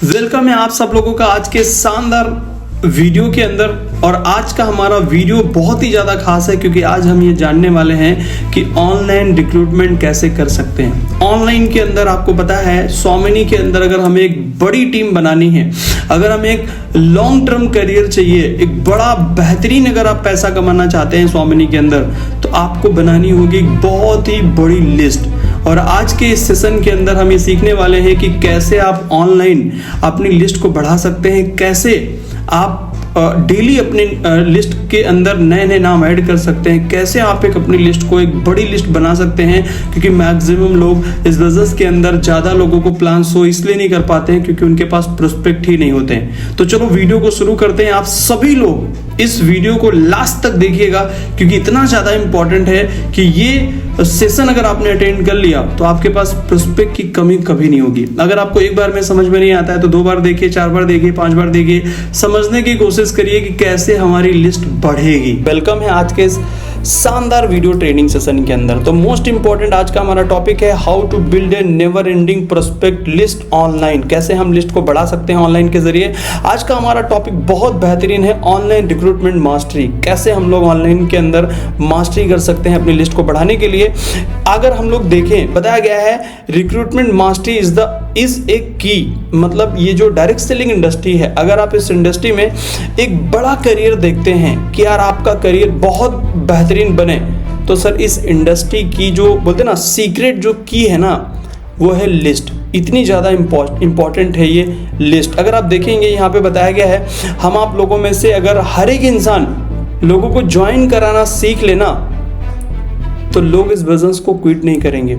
Welcome है आप सब लोगों का आज के शानदार वीडियो के अंदर। और आज का हमारा वीडियो बहुत ही ज़्यादा खास है क्योंकि आज हम ये जानने वाले हैं कि ऑनलाइन रिक्रूटमेंट कैसे कर सकते हैं। ऑनलाइन के अंदर आपको पता है स्वामिनी के अंदर अगर हमें एक बड़ी टीम बनानी है, अगर हमें एक लॉन्ग टर्म करियर चाहिए, एक बड़ा बेहतरीन अगर आप पैसा कमाना चाहते हैं स्वामिनी के अंदर, तो आपको बनानी होगी एक बहुत ही बड़ी लिस्ट। और आज के इस सेशन के अंदर हम ये सीखने वाले हैं कि कैसे आप ऑनलाइन अपनी लिस्ट को बढ़ा सकते हैं, कैसे आप डेली अपने लिस्ट के अंदर नए नए नाम ऐड कर सकते हैं, कैसे आप एक अपनी लिस्ट को एक बड़ी लिस्ट बना सकते हैं। क्योंकि मैक्सिमम लोग इस बिजनेस के अंदर ज़्यादा लोगों को प्लान शो इसलिए नहीं कर पाते हैं क्योंकि उनके पास प्रोस्पेक्ट ही नहीं होते हैं। तो चलो वीडियो को शुरू करते हैं। आप सभी लोग इस वीडियो को लास्ट तक देखिएगा क्योंकि इतना ज़्यादा इंपॉर्टेंट है कि ये सेशन अगर आपने अटेंड कर लिया तो आपके पास प्रोस्पेक्ट की कमी कभी नहीं होगी। अगर आपको एक बार में समझ में नहीं आता है तो 2 बार देखिए, 4 बार देखिए, 5 बार देखिए, समझने की कोशिश करिए कि कैसे हमारी लिस्ट बढ़ेगी। वेलकम है आज के इस शानदार वीडियो ट्रेनिंग सेशन के अंदर। तो मोस्ट इंपॉर्टेंट आज का हमारा टॉपिक है how to build a never ending prospect list online. कैसे हम लिस्ट को बढ़ा सकते हैं ऑनलाइन के जरिए। आज का हमारा टॉपिक बहुत बेहतरीन है, ऑनलाइन रिक्रूटमेंट मास्टरी। कैसे हम लोग ऑनलाइन के अंदर मास्टरी कर सकते हैं अपनी लिस्ट को बढ़ाने के लिए। अगर हम लोग देखें, बताया गया है रिक्रूटमेंट मास्टरी इज ए की, मतलब ये जो डायरेक्ट सेलिंग इंडस्ट्री है, अगर आप इस इंडस्ट्री में एक बड़ा करियर देखते हैं कि यार आपका करियर बहुत बेहतरीन बने, तो सर इस इंडस्ट्री की जो बोलते हैं ना सीक्रेट जो की है ना, वो है लिस्ट। इतनी ज़्यादा इंपॉर्टेंट है ये लिस्ट। अगर आप देखेंगे यहाँ पे बताया गया है, हम आप लोगों में से अगर हर एक इंसान लोगों को ज्वाइन कराना सीख लेना तो लोग इस बिजनेस को क्विट नहीं करेंगे।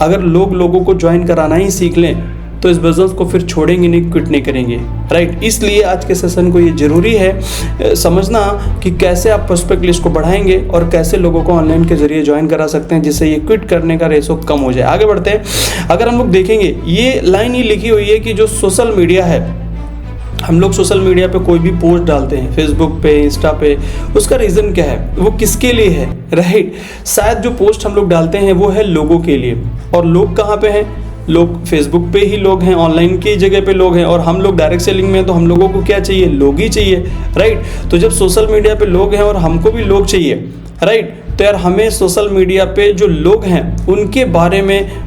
अगर लोग लोगों को ज्वाइन कराना ही सीख लें तो इस बिजनेस को फिर छोड़ेंगे नहीं, क्विट नहीं करेंगे, राइट। इसलिए आज के सेशन को ये जरूरी है समझना कि कैसे आप प्रोस्पेक्ट लिस्ट को बढ़ाएंगे और कैसे लोगों को ऑनलाइन के जरिए ज्वाइन करा सकते हैं जिससे ये क्विट करने का रेशो कम हो जाए। आगे बढ़ते हैं। अगर हम लोग देखेंगे, ये लाइन ही लिखी हुई है कि जो सोशल मीडिया है, हम लोग सोशल मीडिया पे कोई भी पोस्ट डालते हैं, फेसबुक पे, इंस्टा पे, उसका रीज़न क्या है, वो किसके लिए है, राइट। शायद जो पोस्ट हम लोग डालते हैं वो है लोगों के लिए। और लोग कहाँ पे हैं? लोग फेसबुक पे ही लोग हैं, ऑनलाइन की जगह पे लोग हैं। और हम लोग डायरेक्ट सेलिंग में, तो हम लोगों को क्या चाहिए? लोग ही चाहिए, राइट। तो जब सोशल मीडिया पे लोग हैं और हमको भी लोग चाहिए, राइट, तो यार हमें सोशल मीडिया पे जो लोग हैं उनके बारे में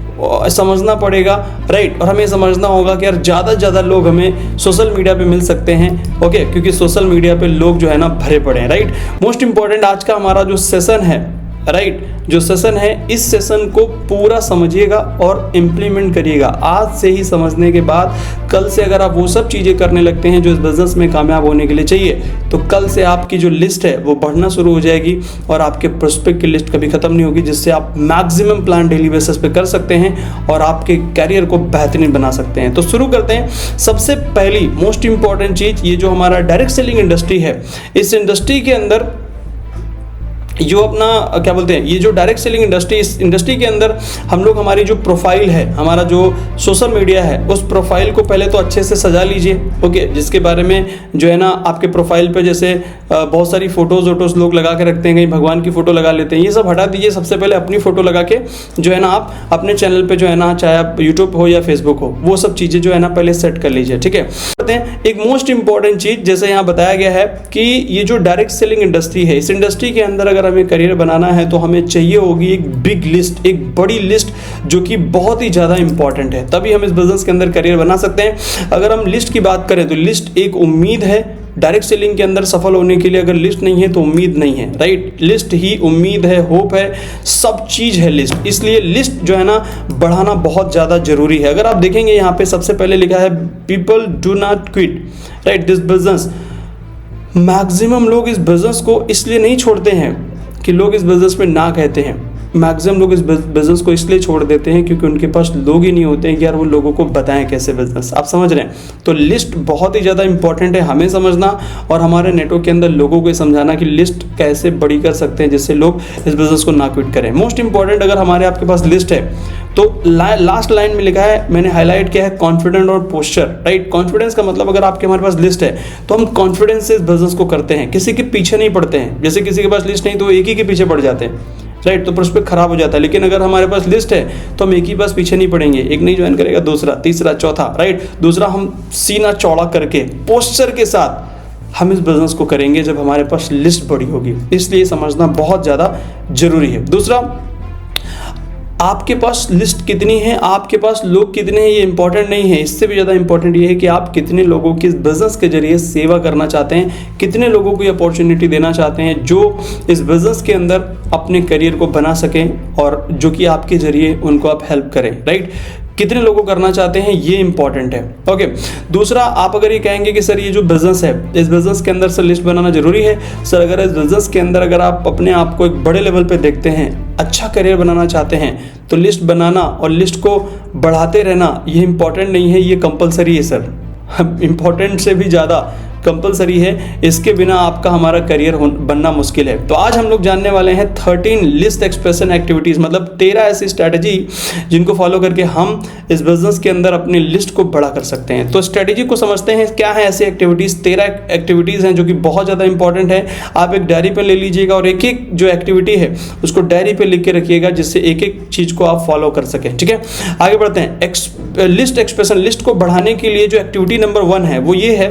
समझना पड़ेगा, राइट। और हमें समझना होगा कि यार ज़्यादा से ज़्यादा लोग हमें सोशल मीडिया पे मिल सकते हैं, ओके, क्योंकि सोशल मीडिया पे लोग जो है ना भरे पड़े हैं, राइट। मोस्ट इंपॉर्टेंट आज का हमारा जो सेशन है, राइट, जो सेशन है, इस सेशन को पूरा समझिएगा और इम्प्लीमेंट करिएगा। आज से ही समझने के बाद कल से अगर आप वो सब चीज़ें करने लगते हैं जो इस बिज़नेस में कामयाब होने के लिए चाहिए, तो कल से आपकी जो लिस्ट है वो बढ़ना शुरू हो जाएगी और आपके प्रोस्पेक्ट की लिस्ट कभी ख़त्म नहीं होगी, जिससे आप मैक्सिमम प्लान डेली बेसिस पे कर सकते हैं और आपके कैरियर को बेहतरीन बना सकते हैं। तो शुरू करते हैं। सबसे पहली मोस्ट इंपॉर्टेंट चीज़, ये जो हमारा डायरेक्ट सेलिंग इंडस्ट्री है, इस इंडस्ट्री के अंदर जो अपना क्या बोलते हैं, ये जो डायरेक्ट सेलिंग इंडस्ट्री, इस इंडस्ट्री के अंदर हम लोग हमारी जो प्रोफाइल है, हमारा जो सोशल मीडिया है, उस प्रोफाइल को पहले तो अच्छे से सजा लीजिए, ओके। जिसके बारे में जो है ना आपके प्रोफाइल पे जैसे बहुत सारी फोटोज़ लोग लगा के रखते हैं, कहीं भगवान की फ़ोटो लगा लेते हैं, ये सब हटा दीजिए। सबसे पहले अपनी फ़ोटो लगा के जो है ना आप अपने चैनल पर जो है ना, चाहे आप यूट्यूब हो या फेसबुक हो, वो सब चीज़ें जो है ना पहले सेट कर लीजिए, ठीक है। एक मोस्ट इंपॉर्टेंट चीज़ जैसे यहाँ बताया गया है कि ये जो डायरेक्ट सेलिंग इंडस्ट्री है, इस इंडस्ट्री के अंदर अगर हमें करियर बनाना है तो हमें चाहिए होगी एक बिग लिस्ट, एक बड़ी लिस्ट जो कि बहुत ही ज़्यादा इंपॉर्टेंट है। तभी हम इस बिजनेस के अंदर करियर बना सकते हैं। अगर हम लिस्ट की बात करें तो लिस्ट एक उम्मीद है डायरेक्ट सेलिंग के अंदर सफल होने के लिए। अगर लिस्ट नहीं है तो उम्मीद नहीं है, राइट। लिस्ट ही उम्मीद है, होप है, सब चीज़ है लिस्ट। इसलिए लिस्ट जो है ना बढ़ाना बहुत ज़्यादा जरूरी है। अगर आप देखेंगे यहाँ पे सबसे पहले लिखा है people do not quit, right, this business. Maximum लोग इस बिजनेस को इसलिए नहीं छोड़ते हैं कि लोग इस बिजनेस में ना कहते हैं। मैक्सिमम लोग इस बिजनेस को इसलिए छोड़ देते हैं क्योंकि उनके पास लोग ही नहीं होते हैं कि यार वो लोगों को बताएं कैसे बिजनेस। आप समझ रहे हैं? तो लिस्ट बहुत ही ज़्यादा इंपॉर्टेंट है हमें समझना और हमारे नेटवर्क के अंदर लोगों को समझाना कि लिस्ट कैसे बड़ी कर सकते हैं जिससे लोग इस बिजनेस को ना क्विट करें। मोस्ट इंपॉर्टेंट, अगर हमारे आपके पास लिस्ट है तो लास्ट लाइन में लिखा है, मैंने हाईलाइट किया है कॉन्फिडेंट और पोस्चर, राइट। कॉन्फिडेंस का मतलब अगर आपके हमारे पास लिस्ट है तो हम कॉन्फिडेंस से इस बिजनेस को करते हैं, किसी के पीछे नहीं पड़ते हैं। जैसे किसी के पास लिस्ट नहीं तो एक ही के पीछे पड़ जाते हैं, राइट, तो प्रोस्पेक्ट खराब हो जाता है। लेकिन अगर हमारे पास लिस्ट है तो हम एक ही बस पीछे नहीं पड़ेंगे, एक नहीं ज्वाइन करेगा, दूसरा, तीसरा, चौथा, राइट। दूसरा, हम सीना चौड़ा करके पोस्चर के साथ हम इस बिजनेस को करेंगे जब हमारे पास लिस्ट बड़ी होगी। इसलिए समझना बहुत ज़्यादा जरूरी है। दूसरा, आपके पास लिस्ट कितनी है, आपके पास लोग कितने हैं, ये इंपॉर्टेंट नहीं है। इससे भी ज़्यादा इंपॉर्टेंट ये है कि आप कितने लोगों की इस बिज़नेस के जरिए सेवा करना चाहते हैं, कितने लोगों को ये अपॉर्चुनिटी देना चाहते हैं जो इस बिज़नेस के अंदर अपने करियर को बना सकें और जो कि आपके जरिए उनको आप हेल्प करें, राइट। कितने लोगों करना चाहते हैं, ये इंपॉर्टेंट है। ओके। दूसरा, आप अगर ये कहेंगे कि सर ये जो बिजनेस है, इस बिजनेस के अंदर सर लिस्ट बनाना जरूरी है, सर अगर इस बिजनेस के अंदर अगर आप अपने आप को एक बड़े लेवल पे देखते हैं, अच्छा करियर बनाना चाहते हैं, तो लिस्ट बनाना और लिस्ट को बढ़ाते रहना ये इंपॉर्टेंट नहीं है, ये कंपलसरी है सर। इंपॉर्टेंट से भी ज़्यादा कंपलसरी है, इसके बिना आपका हमारा करियर बनना मुश्किल है। तो आज हम लोग जानने वाले हैं 13 लिस्ट एक्सप्रेशन एक्टिविटीज़, मतलब 13 ऐसी स्ट्रैटेजी जिनको फॉलो करके हम इस बिजनेस के अंदर अपनी लिस्ट को बड़ा कर सकते हैं। तो स्ट्रैटेजी को समझते हैं, क्या है ऐसी एक्टिविटीज़। 13 एक्टिविटीज़ हैं जो कि बहुत ज़्यादा इंपॉर्टेंट है। आप एक डायरी पर ले लीजिएगा और एक एक जो एक्टिविटी है उसको डायरी पर लिख के रखिएगा, जिससे एक एक चीज़ को आप फॉलो कर सकें, ठीक है। आगे बढ़ते हैं। लिस्ट एक्सप्रेशन, लिस्ट को बढ़ाने के लिए जो एक्टिविटी नंबर 1 है वो ये है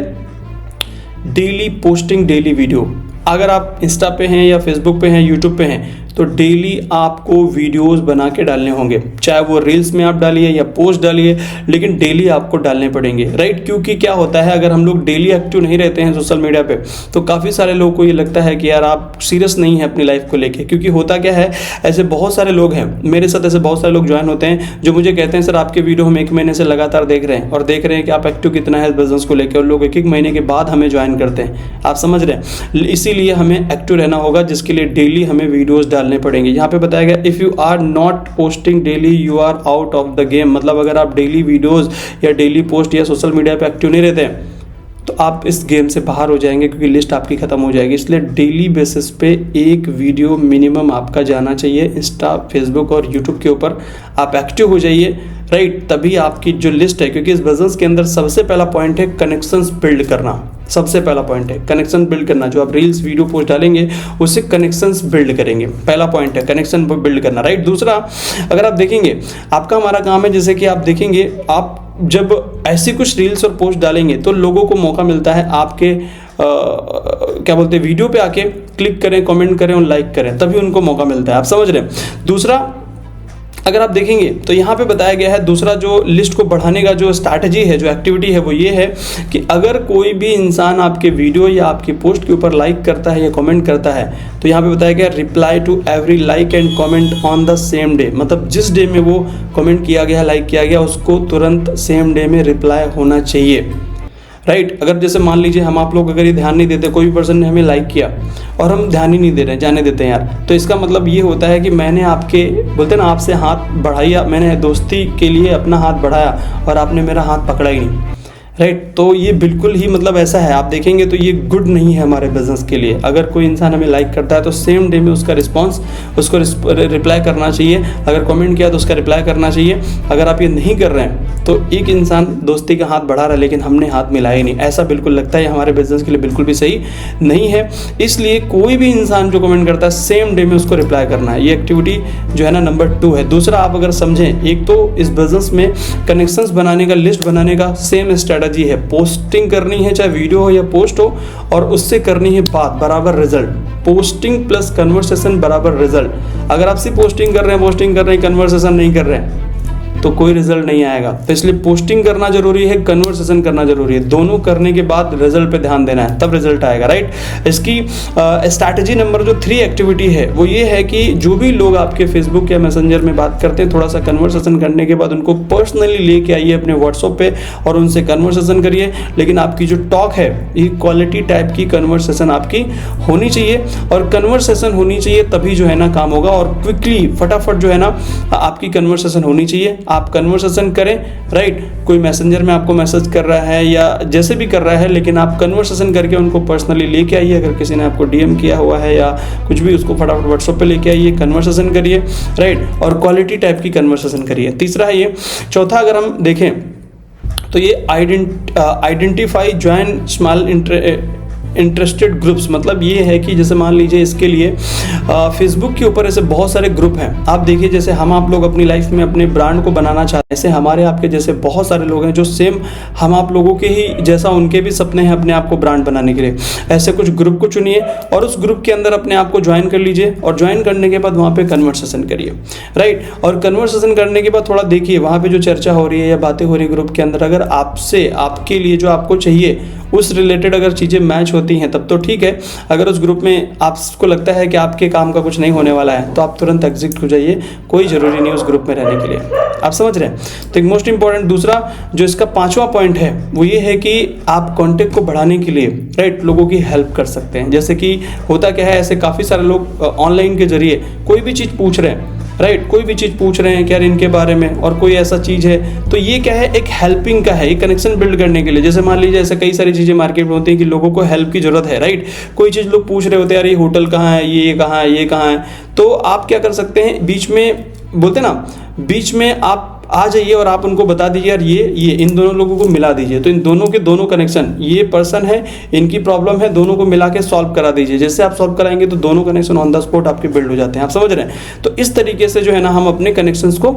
डेली पोस्टिंग, डेली वीडियो। अगर आप इंस्टा पे हैं या फेसबुक पे हैं, यूट्यूब पे हैं, तो डेली आपको वीडियोस बना के डालने होंगे, चाहे वो रील्स में आप डालिए या पोस्ट डालिए, लेकिन डेली आपको डालने पड़ेंगे, राइट। क्योंकि क्या होता है, अगर हम लोग डेली एक्टिव नहीं रहते हैं सोशल मीडिया पे, तो काफ़ी सारे लोगों को ये लगता है कि यार आप सीरियस नहीं है अपनी लाइफ को लेके। क्योंकि होता क्या है, ऐसे बहुत सारे लोग हैं, मेरे साथ ऐसे बहुत सारे लोग ज्वाइन होते हैं जो मुझे कहते हैं सर आपके वीडियो हम 1 महीने से लगातार देख रहे हैं और देख रहे हैं कि आप एक्टिव कितना है बिजनेस को लेकर, और लोग 1-1 महीने के बाद हमें ज्वाइन करते हैं। आप समझ रहे हैं, इसीलिए हमें एक्टिव रहना होगा, जिसके लिए डेली हमें वीडियोस डालने पड़ेंगे। यहाँ पे बताया गया, if you are not posting daily you are out of the game. मतलब अगर आप डेली वीडियोस या डेली पोस्ट या सोशल मीडिया पे एक्टिव नहीं रहते हैं तो आप इस गेम से बाहर हो जाएंगे, क्योंकि लिस्ट आपकी खत्म हो जाएगी। इसलिए डेली बेसिस पे एक वीडियो मिनिमम आपका जाना चाहिए। इंस्टा, फेसबुक और यूट्यूब के ऊपर आप एक्टिव हो जाइए, राइट। तभी आपकी जो लिस्ट है, क्योंकि इस बिजनेस के अंदर सबसे पहला पॉइंट है कनेक्शंस बिल्ड करना। सबसे पहला पॉइंट है कनेक्शन बिल्ड करना। जो आप रील्स, वीडियो, पोस्ट डालेंगे उससे कनेक्शंस बिल्ड करेंगे। पहला पॉइंट है कनेक्शन बिल्ड करना, राइट। दूसरा, अगर आप देखेंगे, आपका हमारा काम है, जैसे कि आप देखेंगे, आप जब ऐसी कुछ रील्स और पोस्ट डालेंगे तो लोगों को मौका मिलता है आपके क्या बोलते हैं, वीडियो पे आके क्लिक करें, कमेंट करें और लाइक करें, तभी उनको मौका मिलता है। आप समझ रहे हैं। दूसरा, अगर आप देखेंगे तो यहाँ पे बताया गया है, दूसरा जो लिस्ट को बढ़ाने का जो स्ट्रैटेजी है, जो एक्टिविटी है, वो ये है कि अगर कोई भी इंसान आपके वीडियो या आपकी पोस्ट के ऊपर लाइक करता है या कमेंट करता है, तो यहाँ पे बताया गया reply to every like and comment on the same day. मतलब जिस डे में वो कमेंट किया गया, लाइक किया गया, उसको तुरंत सेम डे में रिप्लाई होना चाहिए, राइट। अगर जैसे मान लीजिए हम आप लोग अगर ये ध्यान नहीं देते, कोई भी पर्सन ने हमें लाइक किया और हम ध्यान ही नहीं दे रहे हैं, जाने देते हैं यार, तो इसका मतलब ये होता है कि मैंने आपके, बोलते हैं ना, आपसे हाथ बढ़ाया, मैंने दोस्ती के लिए अपना हाथ बढ़ाया और आपने मेरा हाथ पकड़ा ही नहीं, राइट। तो ये बिल्कुल ही मतलब ऐसा है, आप देखेंगे तो ये गुड नहीं है हमारे बिजनेस के लिए। अगर कोई इंसान हमें लाइक करता है तो सेम डे में उसका रिस्पॉन्स, उसको रिप्लाई करना चाहिए। अगर कमेंट किया तो उसका रिप्लाई करना चाहिए। अगर आप ये नहीं कर रहे हैं तो एक इंसान दोस्ती का हाथ बढ़ा रहा है लेकिन हमने हाथ मिलाया ही नहीं, ऐसा बिल्कुल लगता है हमारे बिजनेस के लिए बिल्कुल भी सही नहीं है। इसलिए कोई भी इंसान जो कमेंट करता है सेम डे में उसको रिप्लाई करना है। ये एक्टिविटी जो है ना नंबर 2 है। दूसरा, आप अगर समझें, एक तो इस बिजनेस में कनेक्शंस बनाने का, लिस्ट बनाने का सेम स्ट्रैटेजी है। पोस्टिंग करनी है, चाहे वीडियो हो या पोस्ट हो, और उससे करनी है बात बराबर रिजल्ट। पोस्टिंग प्लस कन्वर्सेशन बराबर रिजल्ट। अगर आप सिर्फ पोस्टिंग कर रहे हैं, कन्वर्सेशन नहीं कर रहे हैं, तो कोई रिजल्ट नहीं आएगा। तो इसलिए पोस्टिंग करना जरूरी है, कन्वर्सेशन करना जरूरी है। दोनों करने के बाद रिजल्ट पे ध्यान देना है, तब रिजल्ट आएगा, राइट। इसकी स्ट्रैटेजी नंबर जो 3 एक्टिविटी है वो ये है कि जो भी लोग आपके फेसबुक या मैसेंजर में बात करते हैं, थोड़ा सा कन्वर्सेशन करने के बाद उनको पर्सनली लेके आइए अपने व्हाट्सएप पे और उनसे कन्वर्सेशन करिए। लेकिन आपकी जो टॉक है, ये क्वालिटी टाइप की कन्वर्सेशन आपकी होनी चाहिए, और कन्वर्सेशन होनी चाहिए तभी जो है ना काम होगा। और क्विकली, फटाफट जो है ना आपकी कन्वर्सेशन होनी चाहिए। आप कन्वर्सेशन करें, राइट। कोई मैसेंजर में आपको मैसेज कर रहा है या जैसे भी कर रहा है, लेकिन आप कन्वर्सेशन करके उनको पर्सनली लेके आइए। अगर किसी ने आपको डीएम किया हुआ है या कुछ भी, उसको फटाफट व्हाट्सएप पे लेके आइए, कन्वर्सेशन करिए, राइट। और क्वालिटी टाइप की कन्वर्सेशन करिए। तीसरा है ये। चौथा, अगर हम देखें तो ये identify, join small interested groups, मतलब ये है कि जैसे मान लीजिए इसके लिए फेसबुक के ऊपर ऐसे बहुत सारे ग्रुप हैं। आप देखिए जैसे हम आप लोग अपनी लाइफ में अपने ब्रांड को बनाना चाहते हैं, ऐसे हमारे आपके जैसे बहुत सारे लोग हैं जो सेम हम आप लोगों के ही जैसा उनके भी सपने हैं अपने आप को ब्रांड बनाने के लिए। ऐसे कुछ ग्रुप को चुनिए और उस ग्रुप के अंदर अपने आप को ज्वाइन कर लीजिए और ज्वाइन करने के बाद वहाँ पे कन्वर्सेशन करिए, राइट। और कन्वर्सेशन करने के बाद थोड़ा देखिए वहाँ पे जो चर्चा हो रही है या बातें हो रही है ग्रुप के अंदर, अगर आपसे आपके लिए जो आपको चाहिए उस रिलेटेड अगर चीज़ें मैच होती हैं तब तो ठीक है। अगर उस ग्रुप में आपको लगता है कि आपके काम का कुछ नहीं होने वाला है तो आप तुरंत एग्जिट हो जाइए, कोई ज़रूरी नहीं उस ग्रुप में रहने के लिए। आप समझ रहे हैं। तो एक मोस्ट इंपॉर्टेंट दूसरा जो इसका 5वां पॉइंट है वो ये है कि आप कॉन्टेक्ट को बढ़ाने के लिए, राइट, लोगों की हेल्प कर सकते हैं। जैसे कि होता क्या है, ऐसे काफ़ी सारे लोग ऑनलाइन के जरिए कोई भी चीज़ पूछ रहे हैं, राइट, कोई भी चीज़ पूछ रहे हैं क्या इनके बारे में, और कोई ऐसा चीज़ है तो ये क्या है, एक हेल्पिंग का है, एक कनेक्शन बिल्ड करने के लिए। जैसे मान लीजिए ऐसे कई सारी चीज़ें मार्केट में होती हैं कि लोगों को हेल्प की ज़रूरत है, राइट। कोई चीज़ लोग पूछ रहे होते हैं, यार ये होटल कहाँ है, ये कहाँ है, ये कहाँ है, तो आप क्या कर सकते हैं, बीच में बोलते ना, बीच में आप आ जाइए और आप उनको बता दीजिए यार ये इन दोनों लोगों को मिला दीजिए। तो इन दोनों के दोनों कनेक्शन, ये पर्सन है, इनकी प्रॉब्लम है, दोनों को मिला के सॉल्व करा दीजिए। जैसे आप सॉल्व कराएंगे तो दोनों कनेक्शन ऑन द स्पॉट आपके बिल्ड हो जाते हैं। आप समझ रहे हैं। तो इस तरीके से जो है ना हम अपने कनेक्शंस को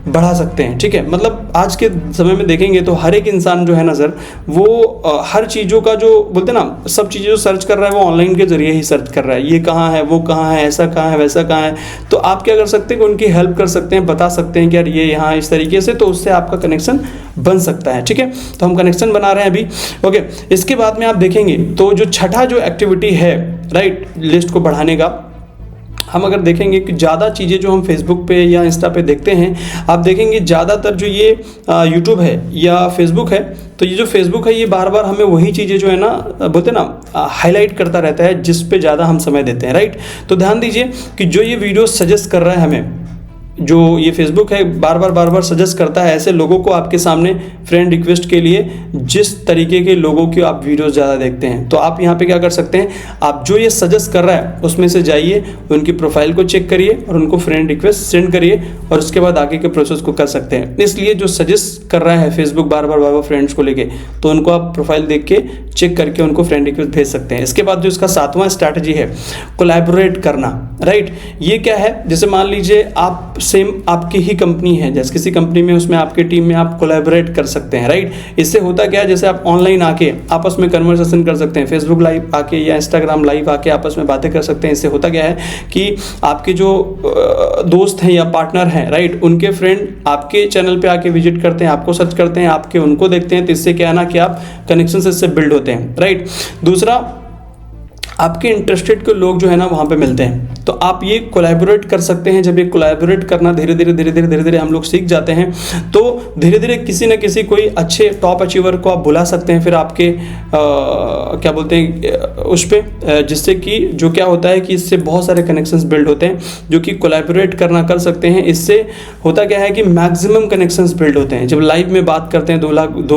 बढ़ा सकते हैं, ठीक है। मतलब आज के समय में देखेंगे तो हर एक इंसान जो है ना सर, वो हर चीज़ों का जो बोलते हैं ना, सब चीज़ें जो सर्च कर रहा है वो ऑनलाइन के जरिए ही सर्च कर रहा है। ये कहाँ है, वो कहाँ है, ऐसा कहाँ है, वैसा कहाँ है। तो आप क्या कर सकते हैं कि उनकी हेल्प कर सकते हैं, बता सकते हैं कि यार ये यहाँ इस तरीके से, तो उससे आपका कनेक्शन बन सकता है, ठीक है। तो हम कनेक्शन बना रहे हैं अभी, ओके। इसके बाद में आप देखेंगे तो जो छठा जो एक्टिविटी है, राइट, लिस्ट को बढ़ाने का, हम अगर देखेंगे कि ज़्यादा चीज़ें जो हम फेसबुक पे या इंस्टा पे देखते हैं, आप देखेंगे ज़्यादातर जो ये यूट्यूब है या फेसबुक है, तो ये जो फेसबुक है ये बार बार हमें वही चीज़ें जो है ना, बोलते हैं ना, हाईलाइट करता रहता है जिस पे ज़्यादा हम समय देते हैं, राइट। तो ध्यान दीजिए कि जो ये वीडियो सजेस्ट कर रहा है हमें, जो ये फेसबुक है बार बार सजेस्ट करता है ऐसे लोगों को आपके सामने फ्रेंड रिक्वेस्ट के लिए, जिस तरीके के लोगों की आप वीडियोस ज़्यादा देखते हैं। तो आप यहाँ पे क्या कर सकते हैं, आप जो ये सजेस्ट कर रहा है उसमें से जाइए, उनकी प्रोफाइल को चेक करिए और उनको फ्रेंड रिक्वेस्ट सेंड करिए और उसके बाद आगे के प्रोसेस को कर सकते हैं। इसलिए जो सजेस्ट कर रहा है फेसबुक बार बार फ्रेंड्स को लेके, तो उनको आप प्रोफाइल देख के चेक करके उनको फ्रेंड रिक्वेस्ट भेज सकते हैं। इसके बाद जो इसका 7वां स्ट्रैटेजी है, कोलैबोरेट करना, राइट। ये क्या है, जैसे मान लीजिए आप सेम आपकी ही कंपनी है, जैसे किसी कंपनी में उसमें आपके टीम में आप कोलैबोरेट कर सकते हैं, राइट। इससे होता क्या है, जैसे आप ऑनलाइन आके आपस में कन्वर्सेशन कर सकते हैं, फेसबुक लाइव आके या इंस्टाग्राम लाइव आके आपस में बातें कर सकते हैं। इससे होता क्या है कि आपके जो दोस्त हैं या पार्टनर हैं, राइट, उनके फ्रेंड आपके चैनल पे आके विजिट करते हैं, आपको सर्च करते हैं, आपके उनको देखते हैं। तो इससे क्या है ना कि आप कनेक्शन इससे बिल्ड होते हैं, राइट। दूसरा, आपके इंटरेस्टेड के लोग जो है ना वहाँ पे मिलते हैं, तो आप ये कोलैबोरेट कर सकते हैं। जब ये कोलैबोरेट करना धीरे धीरे हम लोग सीख जाते हैं, तो धीरे धीरे किसी न किसी कोई अच्छे टॉप अचीवर को आप बुला सकते हैं फिर आपके क्या बोलते हैं उस पर, जिससे कि जो क्या होता है कि इससे बहुत सारे कनेक्शंस बिल्ड होते हैं जो कि कोलैबोरेट करना कर सकते हैं। इससे होता क्या है कि मैक्सिमम कनेक्शंस बिल्ड होते हैं। जब लाइव में बात करते हैं दो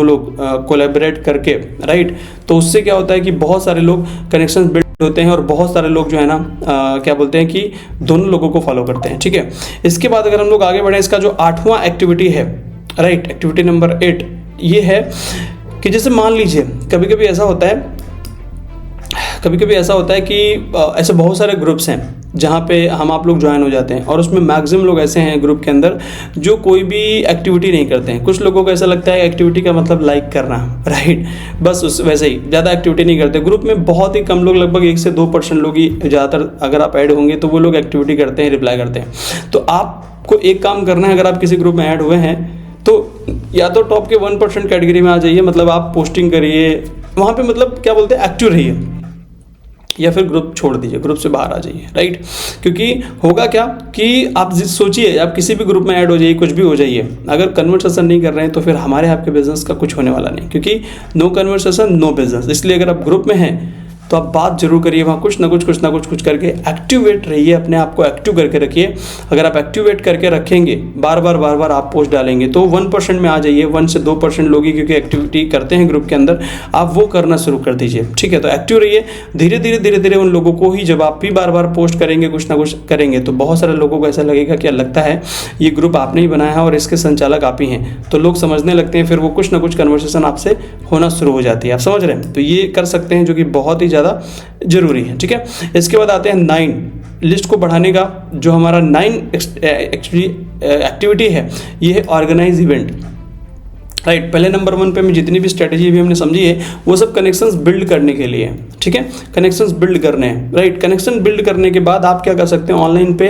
लोग कोलैबोरेट करके, राइट, तो उससे क्या होता है कि बहुत सारे लोग कनेक्शंस बिल्ड होते हैं और बहुत सारे लोग जो है ना क्या बोलते हैं कि दोनों लोगों को फॉलो करते हैं, ठीक है। इसके बाद अगर हम लोग आगे बढ़े, इसका जो 8वां एक्टिविटी है, राइट, एक्टिविटी नंबर 8, ये है कि जैसे मान लीजिए कभी कभी ऐसा होता है कि ऐसे बहुत सारे ग्रुप्स हैं जहाँ पे हम आप लोग ज्वाइन हो जाते हैं और उसमें मैक्सिमम लोग ऐसे हैं ग्रुप के अंदर जो कोई भी एक्टिविटी नहीं करते हैं। कुछ लोगों को ऐसा लगता है एक्टिविटी का मतलब लाइक करना, राइट, बस उस वैसे ही ज़्यादा एक्टिविटी नहीं करते। ग्रुप में बहुत ही कम लोग, लगभग 1 से 2% लोग ही ज़्यादातर अगर आप ऐड होंगे तो वो लोग एक्टिविटी करते हैं, रिप्लाई करते हैं। तो आपको एक काम करना है, अगर आप किसी ग्रुप में ऐड हुए हैं तो या तो टॉप के 1% कैटेगरी में आ जाइए, मतलब आप पोस्टिंग करिए वहाँ पे, मतलब क्या बोलते हैं एक्टिव रहिए, या फिर ग्रुप छोड़ दीजिए, ग्रुप से बाहर आ जाइए, राइट। क्योंकि होगा क्या कि आप सोचिए, आप किसी भी ग्रुप में ऐड हो जाइए, कुछ भी हो जाइए, अगर कन्वर्सेशन नहीं कर रहे हैं तो फिर हमारे आपके बिजनेस का कुछ होने वाला नहीं, क्योंकि नो कन्वर्सेशन नो बिजनेस। इसलिए अगर आप ग्रुप में हैं तो आप बात जरूर करिए, वहाँ कुछ ना कुछ करके एक्टिवेट रहिए, अपने आप को एक्टिव करके रखिए। अगर आप एक्टिवेट करके रखेंगे, बार बार आप पोस्ट डालेंगे, तो 1% में आ जाइए, 1 से 2% लोग ही क्योंकि एक्टिविटी करते हैं ग्रुप के अंदर, आप वो करना शुरू कर दीजिए, ठीक है। तो एक्टिव रहिए, धीरे धीरे उन लोगों को ही, जब आप भी बार पोस्ट करेंगे, कुछ ना कुछ करेंगे, तो बहुत सारे लोगों को ऐसा लगेगा कि लगता है ये ग्रुप आपने ही बनाया है और इसके संचालक आप ही हैं, तो लोग समझने लगते हैं, फिर वो कुछ ना कुछ कन्वर्सेशन आपसे होना शुरू हो जाती है। आप समझ रहे हैं। तो ये कर सकते हैं, जो कि बहुत ही ज़्यादा ज़रूरी है। ठीक है, इसके बाद आते हैं 9 लिस्ट को बढ़ाने का। जो हमारा 9 एक्टिविटी है ये है ऑर्गेनाइज इवेंट। राइट, पहले नंबर 1 पे हमें जितनी भी स्ट्रेटेजी भी हमने समझी है वो सब कनेक्शंस बिल्ड करने के लिए है। ठीक है, कनेक्शंस बिल्ड करने हैं। राइट, कनेक्शन बिल्ड करने के बाद आप क्या कर सकते हैं, ऑनलाइन पे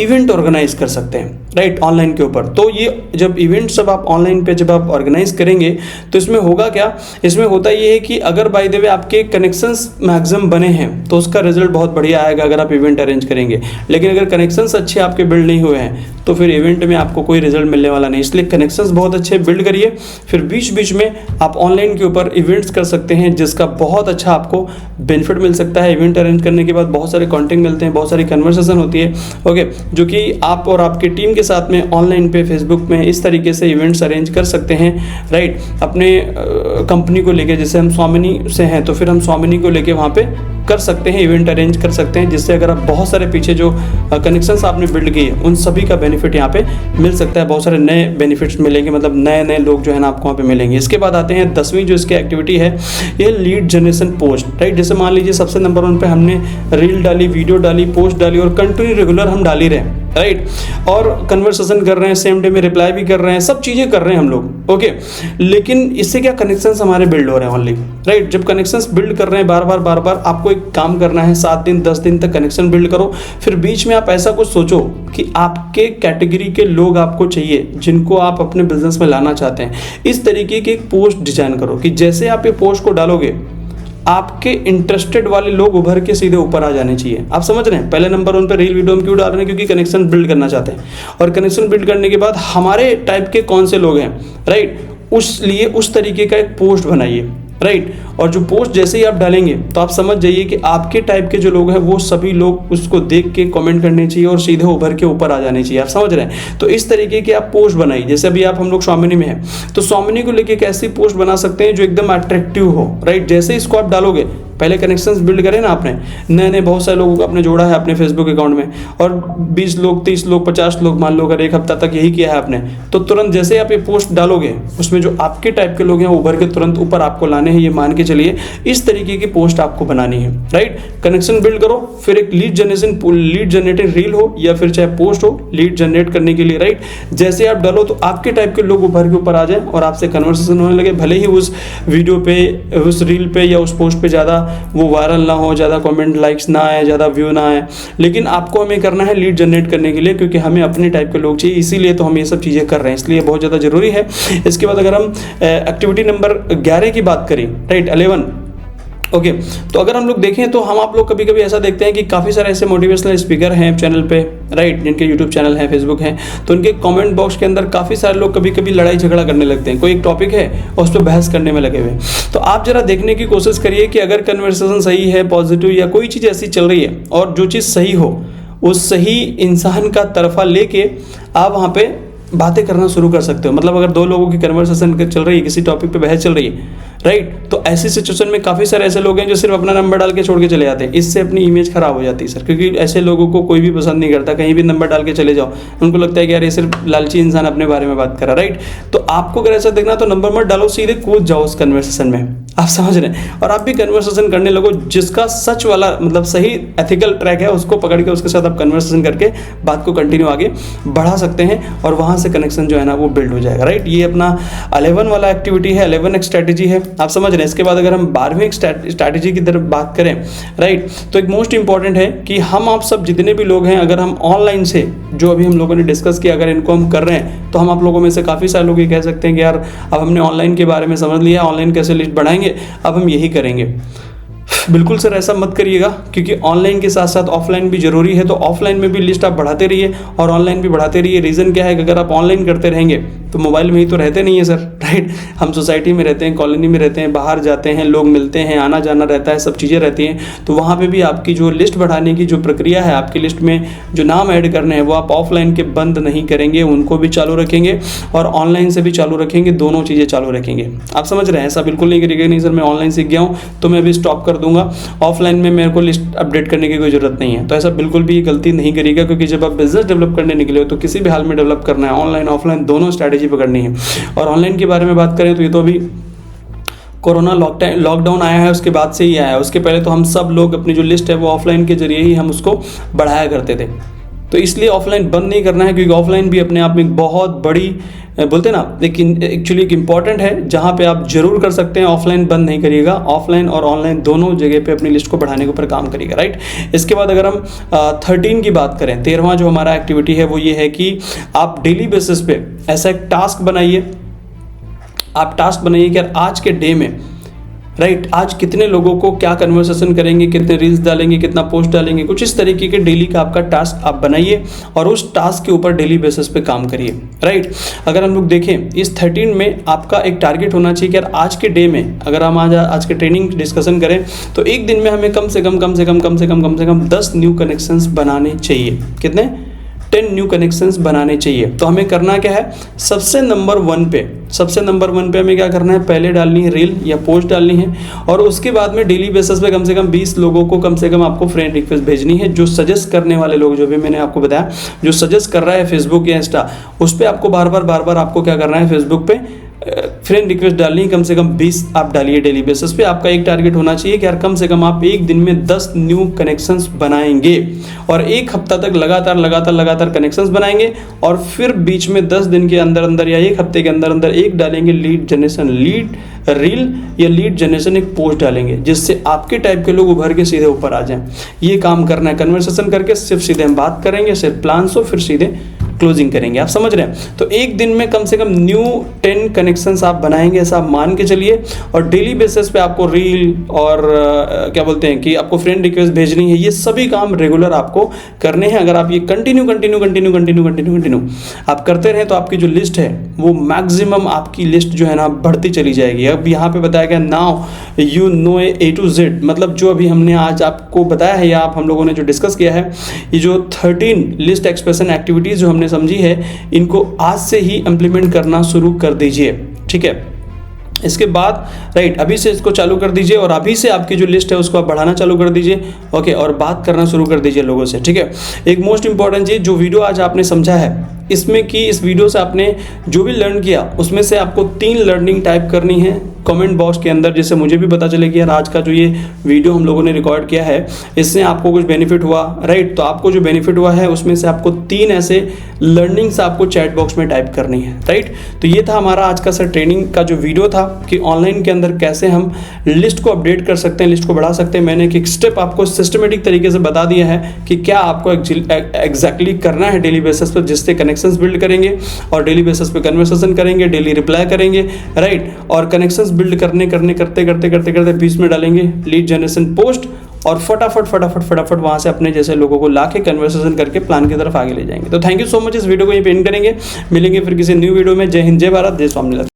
इवेंट ऑर्गेनाइज कर सकते हैं। राइट, ऑनलाइन के ऊपर। तो ये जब इवेंट सब आप ऑनलाइन पे जब आप ऑर्गेनाइज करेंगे तो इसमें होगा क्या, इसमें होता ये है कि अगर बाय द वे आपके कनेक्शंस मैक्सिमम बने हैं तो उसका रिजल्ट बहुत बढ़िया आएगा अगर आप इवेंट अरेंज करेंगे। लेकिन अगर कनेक्शंस अच्छे आपके बिल्ड नहीं हुए हैं तो फिर इवेंट में आपको कोई रिजल्ट मिलने वाला नहीं। इसलिए कनेक्शंस बहुत अच्छे बिल्ड करिए, फिर बीच बीच में आप ऑनलाइन के ऊपर इवेंट्स कर सकते हैं जिसका बहुत अच्छा आपको बेनिफिट मिल सकता है। इवेंट अरेंज करने के बाद बहुत सारे कॉन्टेंट मिलते हैं, बहुत सारी कन्वर्सेशन होती है। ओके, जो कि आप और आपकी टीम के साथ में ऑनलाइन पे फेसबुक में इस तरीके से इवेंट्स अरेंज कर सकते हैं। राइट, अपने कंपनी को लेके, जैसे हम स्वामिनी से हैं तो फिर हम स्वामिनी को लेके वहाँ पे कर सकते हैं, इवेंट अरेंज कर सकते हैं, जिससे अगर आप बहुत सारे पीछे जो कनेक्शंस आपने बिल्ड किए उन सभी का बेनिफिट यहाँ पे मिल सकता है। बहुत सारे नए बेनिफिट्स मिलेंगे, मतलब नए नए लोग जो है ना आपको वहाँ पे मिलेंगे। इसके बाद आते हैं 10वीं जो इसकी एक्टिविटी है ये लीड जनरेशन पोस्ट। राइट, जैसे मान लीजिए सबसे नंबर 1 पे हमने रील डाली, वीडियो डाली, पोस्ट डाली और कंटिन्यू रेगुलर हम डाल ही रहे हैं। राइट, और कन्वर्सेशन कर रहे हैं, सेम डे में रिप्लाई भी कर रहे हैं, सब चीज़ें कर रहे हैं हम लोग। ओके, लेकिन इससे क्या कनेक्शंस हमारे बिल्ड हो रहे हैं ओनली। राइट, जब कनेक्शंस बिल्ड कर रहे हैं बार बार आपको एक काम करना है, 7 दिन 10 दिन तक कनेक्शन बिल्ड करो। फिर बीच में आप ऐसा कुछ सोचो कि आपके कैटेगरी के लोग आपको चाहिए जिनको आप अपने बिजनेस में लाना चाहते हैं। इस तरीके की एक पोस्ट डिजाइन करो कि जैसे आप ये पोस्ट को डालोगे आपके इंटरेस्टेड वाले लोग उभर के सीधे ऊपर आ जाने चाहिए। आप समझ रहे हैं, पहले नंबर 1 पे रील वीडियो हम क्यों डाल रहे हैं, क्योंकि कनेक्शन बिल्ड करना चाहते हैं। और कनेक्शन बिल्ड करने के बाद हमारे टाइप के कौन से लोग हैं, राइट, उस तरीके का एक पोस्ट बनाइए। राइट, और जो पोस्ट जैसे ही आप डालेंगे तो आप समझ जाइए कि आपके टाइप के जो लोग हैं वो सभी लोग उसको देख के कमेंट करने चाहिए और सीधे उभर के ऊपर आ जाने चाहिए। आप समझ रहे हैं, तो इस तरीके की आप पोस्ट बनाइए। जैसे अभी आप हम लोग स्वामिनी में हैं तो स्वामिनी को लेके एक ऐसी पोस्ट बना सकते हैं जो एकदम अट्रैक्टिव हो। राइट, जैसे इसको आप डालोगे, पहले कनेक्शंस बिल्ड करें ना आपने, नए बहुत सारे लोगों को आपने जोड़ा है अपने फेसबुक अकाउंट में, और 20 लोग 30 लोग 50 लोग मान लो अगर एक हफ्ता तक यही किया है आपने, तो तुरंत जैसे आप ये पोस्ट डालोगे उसमें जो आपके टाइप के लोग हैं उभर के तुरंत ऊपर आपको लाने हैं। ये मान के चलिए इस तरीके की पोस्ट आपको बनानी है। राइट, कनेक्शन बिल्ड करो, फिर एक लीड जनरेटिंग रील हो या फिर चाहे पोस्ट हो लीड जनरेट करने के लिए। राइट, जैसे आप डालो तो आपके टाइप के लोग उभर के ऊपर आ जाए और आपसे कन्वर्सेशन होने लगे। भले ही उस वीडियो पे, उस रील पे या उस पोस्ट पे ज़्यादा वो वायरल ना हो, ज़्यादा कमेंट लाइक्स ना आए, ज़्यादा व्यू ना आए, लेकिन आपको हमें करना है लीड जनरेट करने के लिए, क्योंकि हमें अपने टाइप के लोग चाहिए। इसीलिए तो हम ये सब चीज़ें कर रहे हैं, इसलिए बहुत ज़्यादा जरूरी है। इसके बाद अगर हम एक्टिविटी नंबर 11 की बात करें, राइट 11, ओके, तो अगर हम लोग देखें तो हम आप लोग कभी कभी ऐसा देखते हैं कि काफ़ी सारे ऐसे मोटिवेशनल स्पीकर हैं चैनल पे, राइट, जिनके यूट्यूब चैनल हैं, फेसबुक हैं, तो उनके कमेंट बॉक्स के अंदर काफ़ी सारे लोग कभी कभी लड़ाई झगड़ा करने लगते हैं। कोई एक टॉपिक है और उस पर बहस करने में लगे हुए। तो आप जरा देखने की कोशिश करिए कि अगर कन्वर्सेशन सही है, पॉजिटिव या कोई चीज़ ऐसी चल रही है और जो चीज़ सही हो, उस सही इंसान का तरफा लेके आप वहाँ पे बातें करना शुरू कर सकते हो। मतलब अगर 2 लोगों की कन्वर्सेशन चल रही है, किसी टॉपिक पे बहस चल रही है, राइट, तो ऐसी सिचुएशन में काफ़ी सारे ऐसे लोग हैं जो सिर्फ अपना नंबर डाल के छोड़ के चले जाते हैं। इससे अपनी इमेज खराब हो जाती है सर, क्योंकि ऐसे लोगों को कोई भी पसंद नहीं करता। कहीं भी नंबर डाल के चले जाओ, उनको लगता है कि यार ये सिर्फ लालची इंसान अपने बारे में बात कर रहा है। राइट, तो आपको अगर ऐसा देखना तो नंबर मत डालो, सीधे कूद जाओ उस कन्वर्सेशन में। आप समझ रहे हैं, और आप भी कन्वर्सेशन करने लगो जिसका सच वाला मतलब सही एथिकल ट्रैक है, उसको पकड़ के उसके साथ आप कन्वर्सेशन करके बात को कंटिन्यू आगे बढ़ा सकते हैं और वहाँ से कनेक्शन जो है ना वो बिल्ड हो जाएगा। राइट, ये अपना 11 वाला एक्टिविटी है, 11 एक स्ट्रैटेजी है। आप समझ रहे हैं। इसके बाद अगर हम 12वीं स्ट्रैटेजी की तरफ बात करें, राइट, तो एक मोस्ट इंपॉर्टेंट है कि हम आप सब जितने भी लोग हैं, अगर हम ऑनलाइन से जो अभी हम लोगों ने डिस्कस किया, अगर इनको हम कर रहे हैं तो हम आप लोगों में से काफ़ी सारे लोग ये कह सकते हैं कि यार अब हमने ऑनलाइन के बारे में समझ लिया, ऑनलाइन कैसे लिस्ट बढ़ाएंगे, अब हम यही करेंगे। बिल्कुल सर ऐसा मत करिएगा, क्योंकि ऑनलाइन के साथ साथ ऑफलाइन भी जरूरी है। तो ऑफलाइन में भी लिस्ट आप बढ़ाते रहिए और ऑनलाइन भी बढ़ाते रहिए। रीज़न क्या है कि अगर आप ऑनलाइन करते रहेंगे तो मोबाइल में ही तो रहते नहीं है सर, राइट। हम सोसाइटी में रहते हैं, कॉलोनी में रहते हैं, बाहर जाते हैं, लोग मिलते हैं, आना जाना रहता है, सब चीज़ें रहती हैं। तो वहाँ पे भी आपकी जो लिस्ट बढ़ाने की जो प्रक्रिया है, आपकी लिस्ट में जो नाम ऐड करने हैं वो आप ऑफलाइन के बंद नहीं करेंगे, उनको भी चालू रखेंगे और ऑनलाइन से भी चालू रखेंगे, दोनों चीज़ें चालू रखेंगे। आप समझ रहे हैं, ऐसा बिल्कुल नहीं करिएगा नहीं सर मैं ऑनलाइन सीख गया हूँ तो मैं अभी स्टॉप कर दूंगा, ऑफलाइन में मेरे को लिस्ट अपडेट करने की कोई ज़रूरत नहीं है। तो ऐसा बिल्कुल भी गलती नहीं करिएगा, क्योंकि जब आप बिजनेस डेवलप करने निकले हो तो किसी भी हाल में डेवलप करना है, ऑनलाइन ऑफलाइन दोनों स्ट्रैटेजी पकड़नी है। और ऑनलाइन के बारे में बात करें तो ये तो अभी कोरोना लॉकडाउन आया है उसके बाद से ही आया है। उसके पहले तो हम सब लोग अपनी जो लिस्ट है वो ऑफलाइन के जरिए ही हम उसको बढ़ाया करते थे। तो इसलिए ऑफलाइन बंद नहीं करना है, क्योंकि ऑफलाइन भी अपने आप में एक बहुत बड़ी बोलते हैं ना, लेकिन एक्चुअली एक इम्पॉर्टेंट है जहाँ पे आप जरूर कर सकते हैं। ऑफलाइन बंद नहीं करिएगा, ऑफलाइन और ऑनलाइन दोनों जगह पे अपनी लिस्ट को बढ़ाने के ऊपर काम करिएगा, राइट। इसके बाद अगर हम 13 की बात करें, 13वां जो हमारा एक्टिविटी है वो ये है कि आप डेली बेसिस पे ऐसा एक टास्क बनाइए। आप टास्क बनाइए कि यार आज के डे में, राइट, आज कितने लोगों को क्या कन्वर्सेशन करेंगे, कितने रील्स डालेंगे, कितना पोस्ट डालेंगे, कुछ इस तरीके के डेली का आपका टास्क आप बनाइए और उस टास्क के ऊपर डेली बेसिस पे काम करिए, राइट। अगर हम लोग देखें इस 13 में आपका एक टारगेट होना चाहिए कि यार आज के डे में, अगर हम आज के ट्रेनिंग डिस्कशन करें तो एक दिन में हमें कम से कम 10 न्यू कनेक्शंस बनाने चाहिए। कितने? 10 न्यू कनेक्शंस बनाने चाहिए। तो हमें करना क्या है, सबसे नंबर वन पे हमें क्या करना है, पहले डालनी है रील या पोस्ट डालनी है, और उसके बाद में डेली बेसिस पे कम से कम 20 लोगों को कम से कम आपको फ्रेंड रिक्वेस्ट भेजनी है। जो सजेस्ट करने वाले लोग, जो भी मैंने आपको बताया, जो सजेस्ट कर रहा है फेसबुक या इंस्टा, उस पर आपको बार बार आपको क्या करना है, फेसबुक पे फ्रेंड रिक्वेस्ट डालनी है। कम से कम 20 आप डालिए डेली बेसिस पे। आपका एक टारगेट होना चाहिए कि यार कम से कम आप एक दिन में 10 न्यू कनेक्शंस बनाएंगे, और एक हफ्ता तक लगातार कनेक्शंस बनाएंगे, और फिर बीच में 10 दिन के अंदर या एक हफ्ते के अंदर एक डालेंगे लीड जनरेशन रील या लीड जनरेशन एक पोस्ट डालेंगे, जिससे आपके टाइप के लोग उभर के सीधे ऊपर आ जाएं। ये काम करना है, कन्वर्सेशन करके सिर्फ सीधे हम बात करेंगे, सिर्फ प्लान सो फिर सीधे क्लोजिंग करेंगे। आप समझ रहे हैं? तो एक दिन में कम से कम न्यू 10 कनेक्शंस आप बनाएंगे, ऐसा आप मान के चलिए। और डेली बेसिस पे आपको रील और क्या बोलते हैं कि आपको फ्रेंड रिक्वेस्ट भेजनी है, ये सभी काम रेगुलर आपको करने हैं। अगर आप ये कंटिन्यू आप करते रहें तो आपकी जो लिस्ट है वो मैक्सिमम आपकी लिस्ट जो है ना बढ़ती चली जाएगी। अब यहाँ पे बताया गया now you know A to Z, मतलब जो अभी हमने आज आपको बताया है या आप हम लोगों ने जो डिस्कस किया है, ये जो 13 लिस्ट एक्सप्रेशन एक्टिविटीज जो हमने समझी है, इनको आज से ही इंप्लीमेंट करना शुरू कर दीजिए, ठीक है। इसके बाद राइट, अभी से इसको चालू कर दीजिए, और अभी से आपकी जो लिस्ट है उसको आप बढ़ाना चालू कर दीजिए, ओके, और बात करना शुरू कर दीजिए लोगों से, ठीक है। एक मोस्ट इंपॉर्टेंट चीज़, जो वीडियो आज आपने समझा है, इसमें कि इस वीडियो से आपने जो भी लर्न किया, उसमें से आपको 3 लर्निंग टाइप करनी है कमेंट बॉक्स के अंदर, जिससे मुझे भी पता चले कि यार आज का जो ये वीडियो हम लोगों ने रिकॉर्ड किया है, इससे आपको कुछ बेनिफिट हुआ, राइट। तो आपको जो बेनिफिट हुआ है उसमें से आपको 3 ऐसे लर्निंग्स आपको चैट बॉक्स में टाइप करनी है, राइट। तो ये था हमारा आज का सर ट्रेनिंग का जो वीडियो था कि ऑनलाइन के अंदर कैसे हम लिस्ट को अपडेट कर सकते हैं, लिस्ट को बढ़ा सकते हैं। मैंने एक स्टेप आपको सिस्टमेटिक तरीके से बता दिया है कि क्या आपको एग्जैक्टली करना है डेली बेसिस पर, जिससे कनेक्शंस बिल्ड करेंगे और डेली बेसिस पे कन्वर्सेशन करेंगे, डेली रिप्लाई करेंगे, राइट। और कनेक्शंस बिल्ड करते बीच में डालेंगे लीड जनरेशन पोस्ट, और फटाफट वहां से अपने जैसे लोगों को लाके कन्वर्सेशन करके प्लान की तरफ आगे ले जाएंगे। तो थैंक यू सो मच। इस वीडियो को यहीं पे एंड करेंगे, मिलेंगे फिर किसी न्यू वीडियो में। जय हिंद, जय भारत, जय स्वामिनारायण।